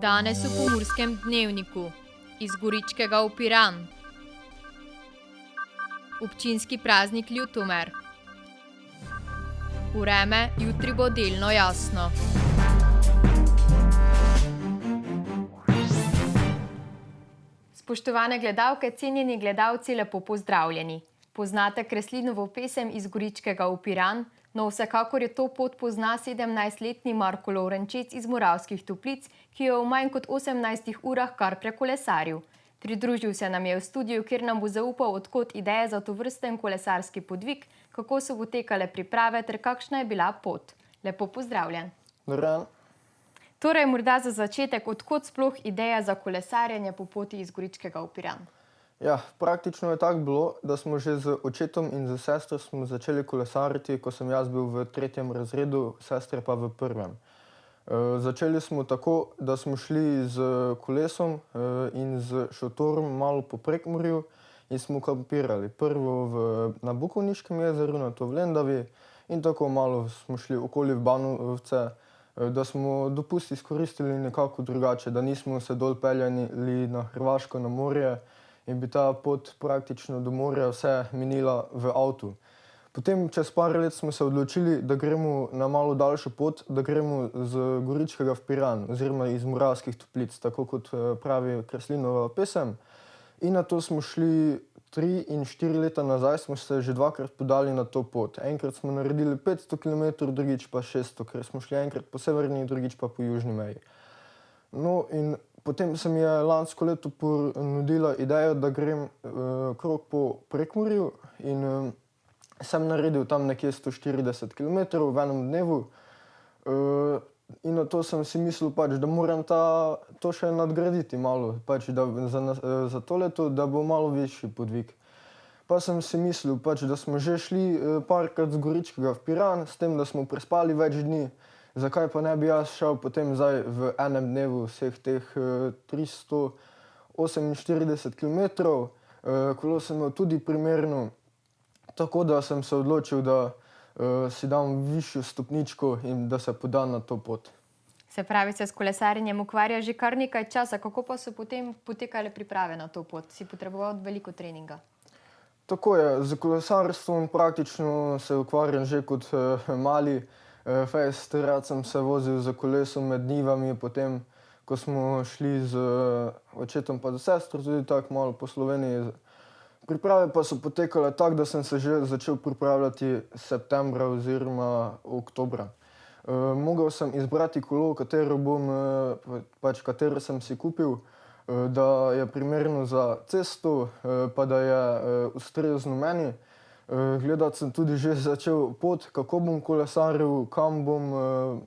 Danes v Pomurskem dnevniku, iz Goričkega v Piran. Občinski praznik Ljutomer. Vreme jutri bo delno jasno. Spoštovane gledalke, cenjeni gledalci, lepo pozdravljeni. Poznate Kreslinovo pesem Iz Goričkega v Piran? No, vsekakor je to pot pozna 17-letni Marko Lovrenčič iz Moravskih Toplic, ki jo v manj kot 18 urah kar prekolesaril. Pridružil se nam je v studiu, kjer nam bo zaupal, odkot ideje za tovrsten kolesarski podvig, kako so potekale priprave ter kakšna je bila pot. Lepo pozdravljen. Dobre. Torej, morda za začetek, odkot sploh ideja za kolesarjenje po poti iz Goričkega v Piran? Ja, praktično je tako bilo, da smo že z očetom in z sestro smo začeli kolesariti, ko sem jaz bil v 3. razredu, sestre pa v 1. Začeli smo tako, da smo šli z kolesom in z šotorom malo po Prekmurju in smo kampirali. Prvo na Bukovniškem jezeru, nato v Lendavi in tako malo smo šli okoli v Banovce, da smo dopust izkoristili nekako drugače, da nismo se dol peljali na Hrvaško, na morje in bi ta pot praktično do morja vse minila v avtu. Potem čez par let smo se odločili, da gremo na malo daljšo pot, da gremo z Goričkega v Piran oziroma iz Moravskih Toplic, tako kot pravi Kreslinova pesem. In nato smo šli 3 in 4 leta nazaj, smo se že dvakrat podali na to pot. Enkrat smo naredili 500 km, drugič pa 600, ker smo šli enkrat po severni, drugič pa po južni meji. No in potem se mi je lansko leto ponudila ideja, da grem krog po Prekmurju in sem naredil tam nekje 140 km v enem dnevu. In nato sem si mislil, da moram to še nadgraditi malo, za to leto, da bo malo višji podvig. Pa sem si mislil, da smo že šli parkrat z Goričkega v Piran, s tem, da smo prespali več dni. Zakaj pa ne bi jaz šel potem zdaj v enem dnevu vseh teh 348 km. Kolo sem imel tudi primerno, tako da sem se odločil, da si dam višjo stopničko in da se podam na to pot. Se pravi, se s kolesarjenjem ukvarja že kar nekaj časa. Kako pa so potem potekale priprave na to pot? Si potreboval veliko treninga? Tako je, z kolesarstvom praktično se ukvarjam že kot mali. Fejst rad sem se vozil za kolesom med njivami, potem ko smo šli z očetom pa z sestro tudi tako malo po Sloveniji. Priprave pa so potekale tako, da sem se že začel pripravljati septembra oziroma oktobra. Mogel sem izbrati kolo, katero sem si kupil, da je primerno za cesto, pa da je ustrezno meni. Gledati sem tudi že začel pot, kako bom kolesaril, kam bom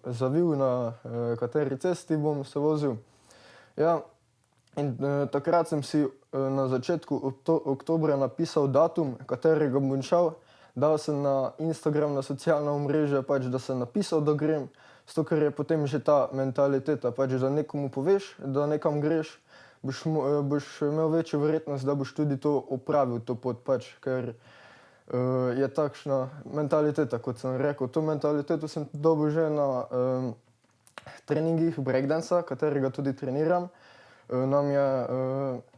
zavil, na kateri cesti bom se vozil. Ja, in takrat sem si na začetku oktobra napisal datum, katerega bom šel. Dal sem na Instagram, na socialna omrežja, da sem napisal, da grem. Zato, ker je potem že ta mentaliteta, da nekomu poveš, da nekam greš, boš imel večjo verjetnost, da boš tudi to opravil, to pot, ker je takšna mentaliteta, kot sem rekel. To mentaliteto sem dobil že na treningih breakdansa, katerega tudi treniram. Nam je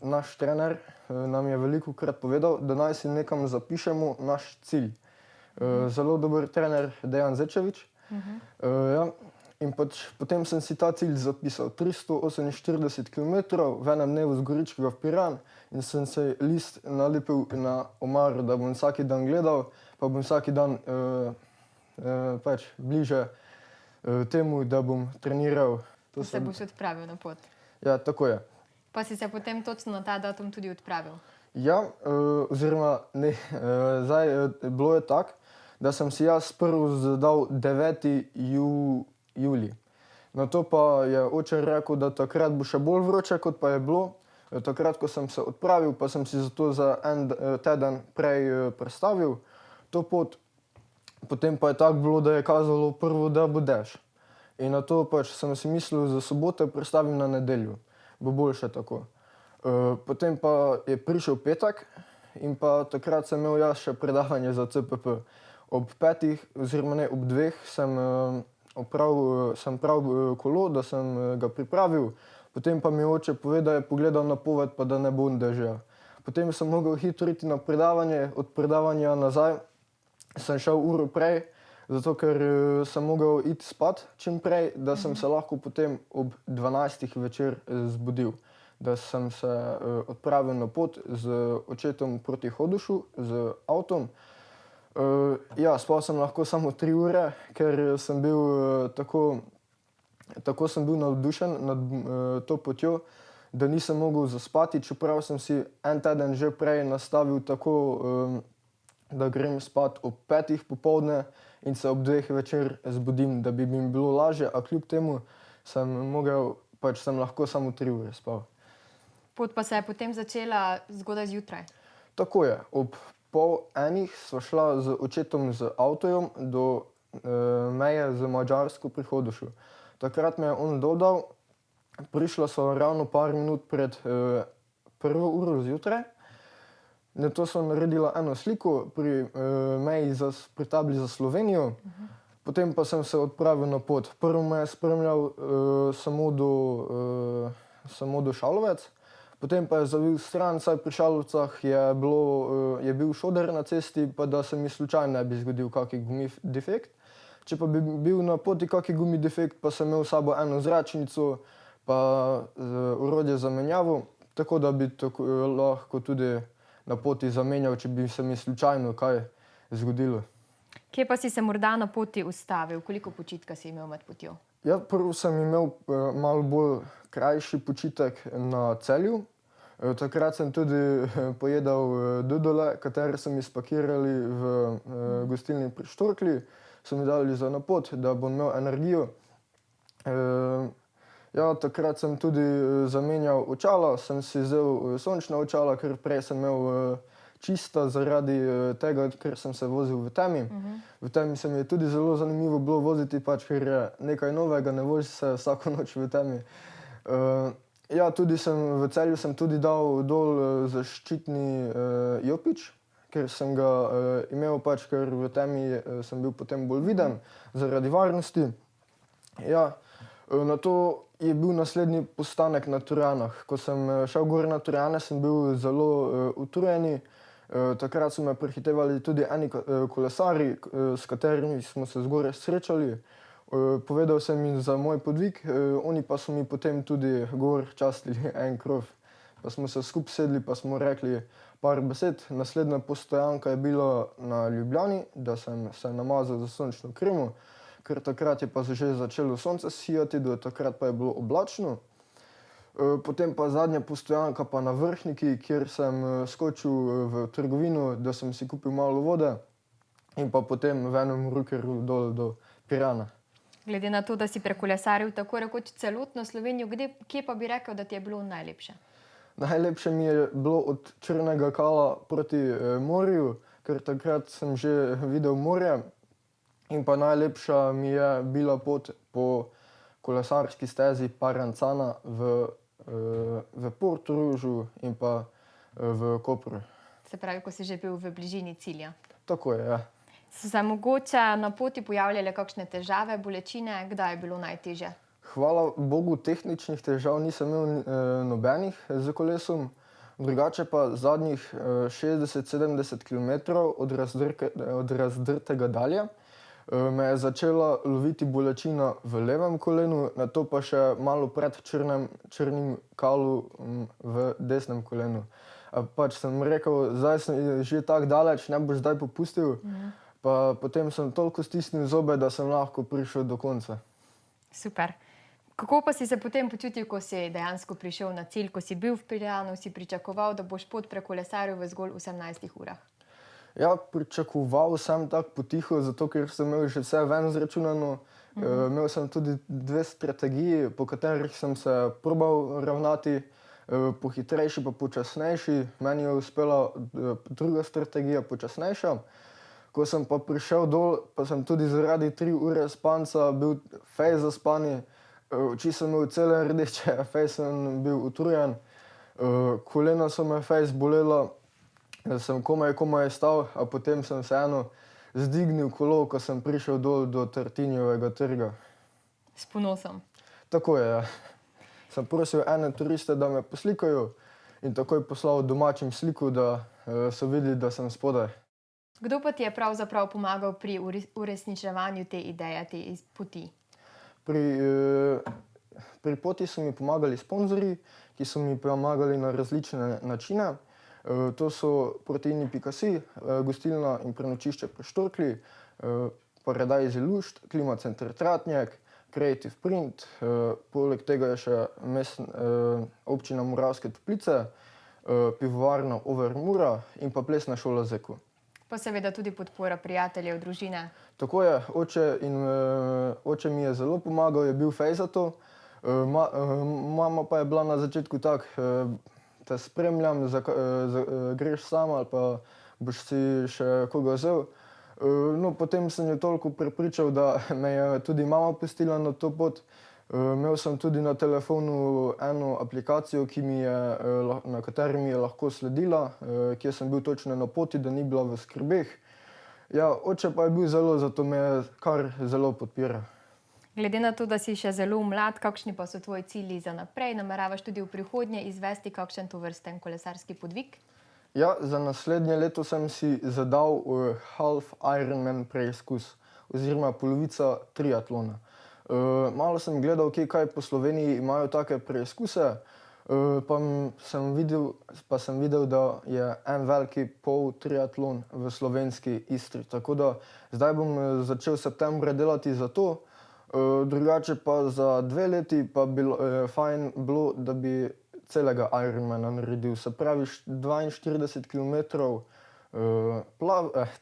naš trener velikokrat povedal, da naj si nekam zapišemo naš cilj. Zelo dober trener Dejan Zečevič. Ja. In potem sem si ta cilj zapisal, 348 km v enem dnevu z Goričkega v Piran, in sem se list nalepil na omaro, da bom vsak dan gledal, pa bom vsak dan bliže temu, da bom treniral. Da se boš odpravil na pot. Ja, tako je. Pa si se potem točno na ta datum tudi odpravil? Ja, oziroma ne, zdaj bilo je tako, da sem si jaz prvo zadal 9. julij. Nato pa je oče rekel, da takrat bo še bolj vroče, kot pa je bilo. Takrat, ko sem se odpravil, pa sem si zato za en teden prej prestavil to pot. Potem pa je tako bilo, da je kazalo prvo, da bo dež. In nato sem si mislil, za soboto prestavim na nedeljo. Bo boljše tako. Potem pa je prišel petek in pa takrat sem imel jaz še predavanje za CPP. Ob 5. oziroma ne, ob 2. sem pravil kolo, da sem ga pripravil. Potem pa mi oče pove, da je pogledal napoved, pa da ne bo dežja. Potem sem mogel hitro iti na predavanje, od predavanja nazaj sem šel uro prej, zato ker sem mogel iti spat čim prej, da sem se lahko potem ob 12 večer zbudil. Da sem se odpravil na pot z očetom proti Hodošu, z avtom. Ja, spal sem lahko samo 3 ure, ker sem bil tako sem bil navdušen nad to potjo, da nisem mogel zaspati, čeprav sem si en teden že prej nastavil tako, da grem spat ob 5 popoldne in se ob 2 večer zbudim, da bi mi bilo lažje, a kljub temu sem lahko samo 3 ure spal. Pot pa se je potem začela zgodaj zjutraj. Tako je, ob 12:30 sva šla z očetom z avtojem do meje z Madžarsko pri Hodošu. Takrat me je on dodal, prišla sva ravno par minut pred 1. uro zjutraj. Nato sva naredila eno sliko pri meji pri tabli za Slovenijo, potem pa sem se odpravil na pot. Prvo me je spremljal samo do Šalovec, potem pa je zavil stran, saj pri Šalovcah je bil šoder na cesti, pa da se mi slučajno ne bi zgodil kaki gumi defekt. Če pa bi bil na poti kaki gumi defekt, pa sem imel s sabo eno zračnico, pa orodje za menjavo, tako da bi lahko tudi na poti zamenjal, če bi se mi slučajno kaj zgodilo. Kje pa si se morda na poti ustavil? Koliko počitka si imel med potjo? Ja, prvo sem imel malo bolj krajši počitek na Celju. Takrat sem tudi pojedel dodole, katere so mi spakirali v gostilni pri Štorklji. So mi dali za na pot, da bom imel energijo. Ja, takrat sem tudi zamenjal očala, sem si vzel sončna očala, ker prej sem imel čista zaradi tega, ker sem se vozil v temi. V temi se mi je tudi zelo zanimivo bilo voziti, ker je nekaj novega, ne vozi se vsako noč v temi. Ja, v Celju sem tudi dal dol zaščitni jopič, ker sem ga imel ker v temi sem bil potem bolj viden zaradi varnosti. Ja, nato je bil naslednji postanek na Trojanah. Ko sem šel gor na Trojane, sem bil zelo utrujen. Takrat so me prehitevali tudi eni kolesarji, s katerimi smo se zgoraj srečali. Povedal sem jim za moj podvig, oni pa so mi potem tudi gor častili en krof. Pa smo se skupaj sedli, pa smo rekli par besed. Naslednja postojanka je bila na Ljubljani, da sem se namazal za sončno kremo, ker takrat je pa že začelo sonce sijati, do takrat pa je bilo oblačno. Potem pa zadnja postojanka pa na Vrhniki, kjer sem skočil v trgovino, da sem si kupil malo vode in pa potem v enem rukerju dol do Pirana. Glede na to, da si prekolesaril tako rekoč celotno Slovenijo, kje pa bi rekel, da ti je bilo najlepše? Najlepše mi je bilo od Črnega Kala proti morju, ker takrat sem že videl morje. In pa najlepša mi je bila pot po kolesarski stezi Parancana v Portorožu in pa v Kopru. Se pravi, ko si že bil v bližini cilja. Tako je, ja. So se mogoče na poti pojavljale kakšne težave, bolečine? Kdaj je bilo najtežje? Hvala Bogu, tehničnih težav nisem imel nobenih z kolesom. Drugače pa zadnjih 60-70 kilometrov od Razdrtega Dalja me je začela loviti bolečina v levem kolenu, nato pa še malo pred Črnim Kalu v desnem kolenu. Pač sem rekel, zdaj sem že tako daleč, ne boš zdaj popustil. Pa potem sem toliko stisnil zobe, da sem lahko prišel do konca. Super. Kako pa si se potem počutil, ko si dejansko prišel na cilj, ko si bil v Piranu, si pričakoval, da boš pot prekolesaril v zgolj 18 urah? Ja, pričakoval sem tako potiho, zato ker sem imel že vse ven zračunano. Imel sem tudi 2 strategiji, po katerih sem se probal ravnati, pohitrejši pa počasnejši. Meni je uspela druga strategija, počasnejša. Ko sem pa prišel dol, pa sem tudi zaradi 3 ure spanca bil fejst zaspan, oči sem imel cele rdeče, fejst sem bil utrujen, kolena so me fejst bolela, da sem komaj stal, a potem sem vseeno zdignil kolo, ko sem prišel dol do Tartinijevega trga. S ponosom. Tako je, ja. sem prosil ene turiste, da me poslikajo in takoj poslal domačim sliko, da so videli, da sem spodaj. Kdo pa ti je pravzaprav pomagal pri uresničevanju te ideje, te poti? Pri poti so mi pomagali sponzorji, ki so mi pomagali na različne načine. To so Proteini.si, gostilna in prenočišče pri Štorkli, Paradajz Lušt, Klima center Tratnjek, Creative Print, poleg tega je še občina Moravske Toplice, pivovarna Over Mura in pa plesna šola Zeku. Pa seveda tudi podpora prijateljev, družine. Tako je, oče mi je zelo pomagal, je bil fej za to. Mama pa je bila na začetku tak, te spremljam, greš sama ali pa boš si še koga vzel. No, potem sem jo toliko prepričal, da me je tudi mama pustila na to pot. Imel sem tudi na telefonu eno aplikacijo, na kateri mi je lahko sledila, kje sem bil točno na poti, da ni bila v skrbeh. Ja, oče pa je bil zelo, zato me kar zelo podpira. Glede na to, da si še zelo mlad, kakšni pa so tvoji cilji za naprej? Nameravaš tudi v prihodnje izvesti kakšen tovrsten kolesarski podvig? Ja, za naslednje leto sem si zadal half Ironman preizkus oziroma polovica triatlona. Malo sem gledal, kaj po Sloveniji imajo take preizkuse, pa sem videl, da je en veliki pol triatlon v slovenski Istri. Tako da zdaj bom začel septembra delati za to, drugače pa za 2 leti pa bi fajn bilo, da bi celega Ironmana naredil. Se pravi 42 kilometrov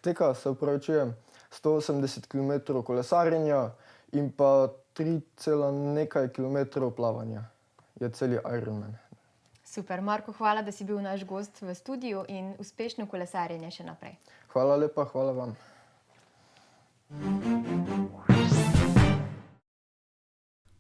teka, 180 kilometrov kolesarjenja in pa 3 nekaj kilometrov plavanja je celi Ironman. Super, Marko, hvala, da si bil naš gost v studiu in uspešno kolesarjenje še naprej. Hvala lepa, hvala vam.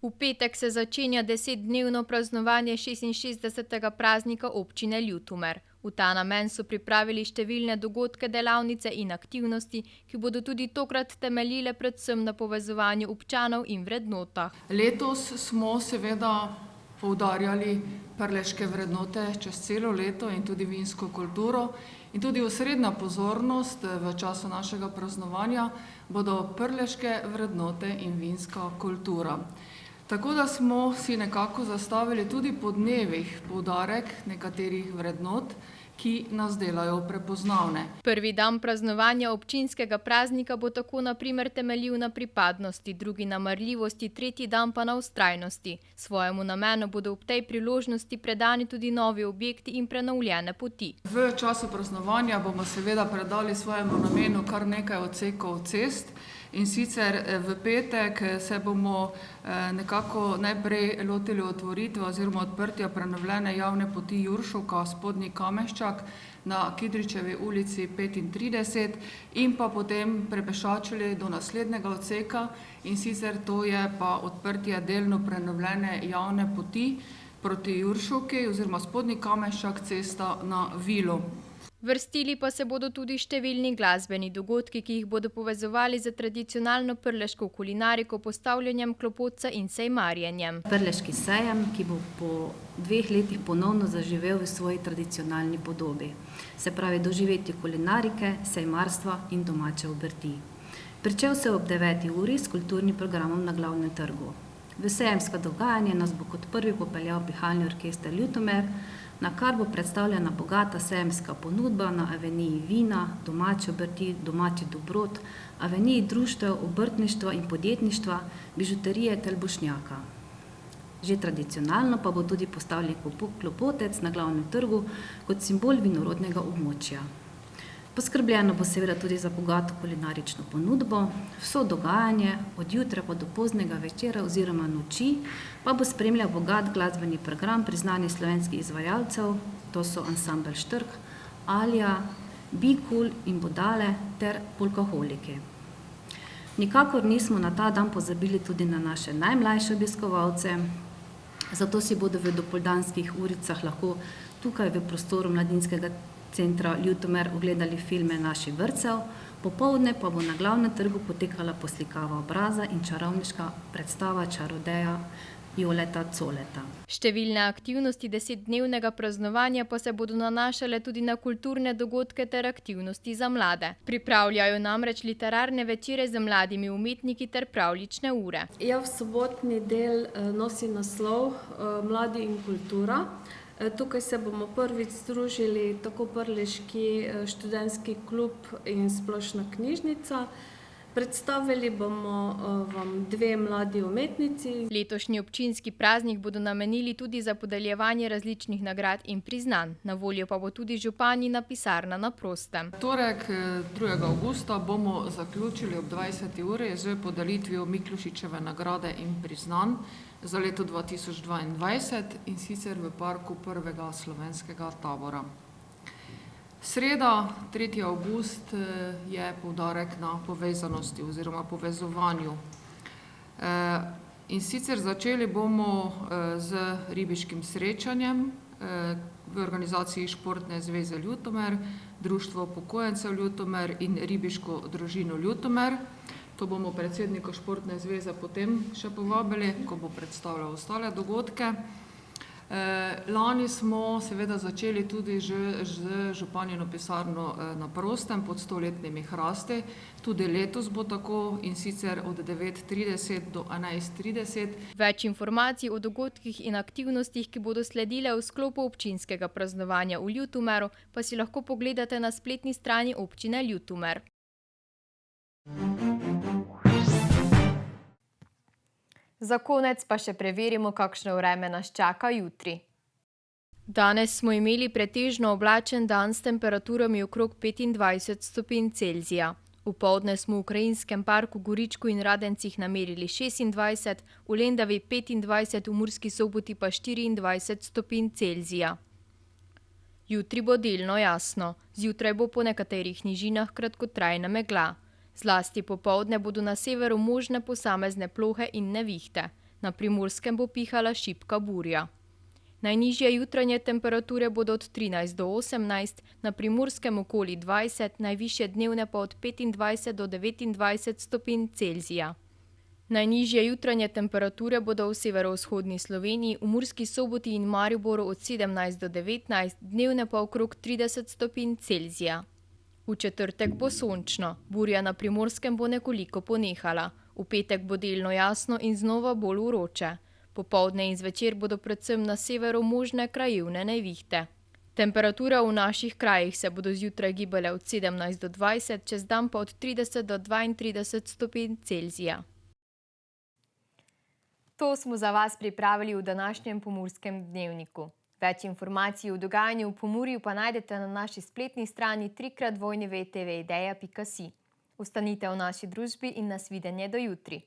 V petek se začenja 10-dnevno praznovanje 66. praznika občine Ljutomer. V ta namen so pripravili številne dogodke, delavnice in aktivnosti, ki bodo tudi tokrat temeljile predvsem na povezovanju občanov in vrednotah. Letos smo seveda poudarjali prleške vrednote čez celo leto in tudi vinsko kulturo. In tudi osrednja pozornost v času našega praznovanja bodo prleške vrednote in vinska kultura. Tako da smo si nekako zastavili tudi po dnevih poudarek nekaterih vrednot, ki nas delajo prepoznavne. Prvi dan praznovanja občinskega praznika bo tako na primer temeljil na pripadnosti, drugi na marljivosti, tretji dan pa na vztrajnosti. Svojemu namenu bodo ob tej priložnosti predani tudi novi objekti in prenovljene poti. V času praznovanja bomo seveda predali svojemu namenu kar nekaj odsekov cest. In sicer v petek se bomo nekako najprej lotili otvoritve oziroma odprtja prenovljene javne poti Juršovka, Spodnji Kameščak na Kidričevi ulici 35 in pa potem prepešačili do naslednjega odseka in sicer to je pa odprtje delno prenovljene javne poti proti Juršovki oziroma Spodnji Kameščak cesta na Vilu. Vrstili pa se bodo tudi številni glasbeni dogodki, ki jih bodo povezovali z tradicionalno prleško kulinariko, postavljanjem klopotca in sejmarjenjem. Prleški sejem, ki bo po 2 letih ponovno zaživel v svoji tradicionalni podobi. Se pravi doživetje kulinarike, sejmarstva in domače obrti. Pričel se ob 9. uri s kulturnim programom na Glavnem trgu. V sejemsko dogajanje nas bo kot prvi popeljal Pihalni orkester Ljutomer, na kar bo predstavljena bogata sejemska ponudba na aveniji vina, domače obrti, domači dobrot, aveniji društev, obrtništva in podjetništva, bižuterije ter Bošnjaka. Že tradicionalno pa bo tudi postavljen klopotec na Glavnem trgu kot simbol vinorodnega območja. Poskrbljeno bo seveda tudi za bogato kulinarično ponudbo, vso dogajanje od jutra pa do poznega večera oziroma noči pa bo spremljal bogat glasbeni program priznanih slovenskih izvajalcev, to so ansambel Štrk, Alja, Bikul in Bodale ter Polkaholiki. Nikakor nismo na ta dan pozabili tudi na naše najmlajše obiskovalce, zato si bodo v dopoldanskih uricah lahko tukaj v prostoru Mladinskega centra Ljutomer ogledali filme naših vrtcev, popoldne pa bo na Glavnem trgu potekala poslikava obraza in čarovniška predstava Čarodeja Joleta Coleta. Številne aktivnosti 10-dnevnega praznovanja pa se bodo nanašale tudi na kulturne dogodke ter aktivnosti za mlade. Pripravljajo namreč literarne večere z mladimi umetniki ter pravljične ure. Ja, v sobotni del nosi naslov Mladi in kultura. Tukaj se bomo prvič združili tako Prleški študentski klub in splošna knjižnica. Predstavili bomo vam 2 mladi umetnici. Letošnji občinski praznik bodo namenili tudi za podeljevanje različnih nagrad in priznanj. Na voljo pa bo tudi županjina pisarna na prostem. Torek, 2. avgusta, bomo zaključili ob 20. uri z podelitvijo Miklošičeve nagrade in priznanj za leto 2022 in sicer v parku prvega slovenskega tabora. Sreda, 3. avgust, je poudarek na povezanosti oziroma povezovanju. In sicer začeli bomo z ribiškim srečanjem v organizaciji Športne zveze Ljutomer, Društvo upokojencev Ljutomer in Ribiško družino Ljutomer. To bomo predsednika Športne zveze potem še povabili, ko bo predstavljal ostale dogodke. Lani smo seveda začeli tudi z županjino pisarno na prostem pod 100-letnimi hrasti. Tudi letos bo tako in sicer od 9:30 do 11:30. Več informacij o dogodkih in aktivnostih, ki bodo sledile v sklopu občinskega praznovanja v Ljutomeru, pa si lahko pogledate na spletni strani občine Ljutomer. Za konec pa še preverimo, kakšno vreme nas čaka jutri. Danes smo imeli pretežno oblačen dan s temperaturami okrog 25 stopinj Celzija. Opoldne smo v Krajinskem parku Goričku in Radencih namerili 26, v Lendavi 25, v Murski Soboti pa 24 stopinj Celzija. Jutri bo delno jasno, zjutraj bo po nekaterih nižinah kratkotrajna megla. Zlasti popoldne bodo na severu možne posamezne plohe in nevihte. Na Primorskem bo pihala šibka burja. Najnižje jutranje temperature bodo od 13 do 18, na Primorskem okoli 20, najvišje dnevne pa od 25 do 29 stopinj Celzija. Najnižje jutranje temperature bodo v severovzhodni Sloveniji, v Murski Soboti in Mariboru od 17 do 19, dnevne pa okrog 30 stopinj Celzija. V četrtek bo sončno, burja na Primorskem bo nekoliko ponehala. V petek bo delno jasno in znova bolj vroče. Popoldne in zvečer bodo predvsem na severu možne krajevne nevihte. Temperature v naših krajih se bodo zjutraj gibale od 17 do 20, čez dan pa od 30 do 32 stopinj Celzija. To smo za vas pripravili v današnjem Pomurskem dnevniku. Več informacij o dogajanju v Pomurju pa najdete na naši spletni strani www.tvdeja.si. Ostanite v naši družbi in nas videnje do jutri.